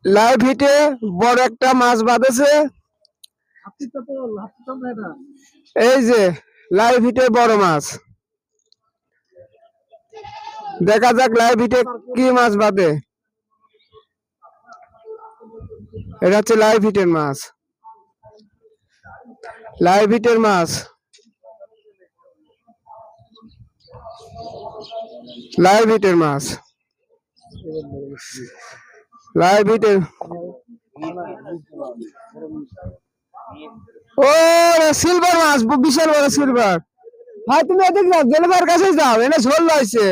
Live হিটে বড় একটা মাছ বাঁধেছে। এই যে লাইভ হিটে বড় মাছ, দেখা যাক লাইভ হিটে কি মাছ বাঁধে। এটা হচ্ছে লাইভ হিটের মাছ, লাইভ হিটের মাছ, লাইভ হিটের মাছ, লাইভ হিটের। ও সিলভার মাছ, বিশাল বড় সিলভার। ভাই তুমি এদিক যাও, জেলেভার কাছে যাও, এনে ঝোল রয়েছে।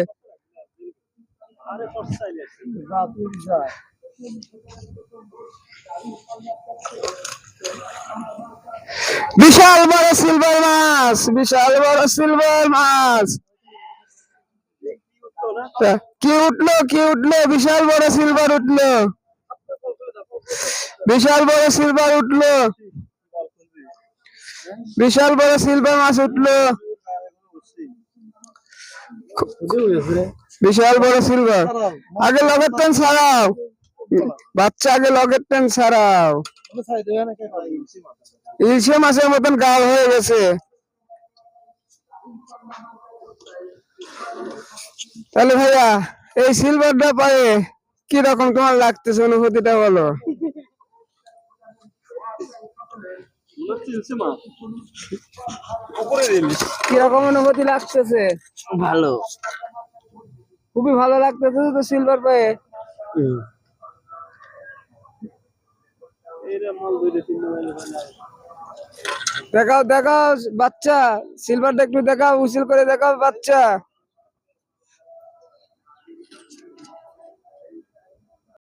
বিশাল বড় সিলভার মাছ, বিশাল বড় সিলভার মাছ। কি উঠলো, কি উঠলো, বিশাল বড় সিলভার উঠলো, বিশাল বড় সিলভার উঠলো, বিশাল বড় সিলভার মাছ উঠলো, বিশাল বড় সিলভার। আগে লগের টেন ছাড়াও বাচ্চা, আগে লগের টেন ছাড়াও। ইলশে মাছের মতন গাল হয়ে গেছে। তাহলে ভাইয়া এই সিলভারটা পায়ে কি রকম তোমার লাগতেছে, অনুভূতিটা বলো। কিরকম অনুভূতি লাগতেছে? ভালো, খুবই ভালো লাগতেছে তো সিলভার পায়ে। দেখাও দেখাও বাচ্চা, সিলভারটা একটু দেখাও, উচিল করে দেখাও বাচ্চা।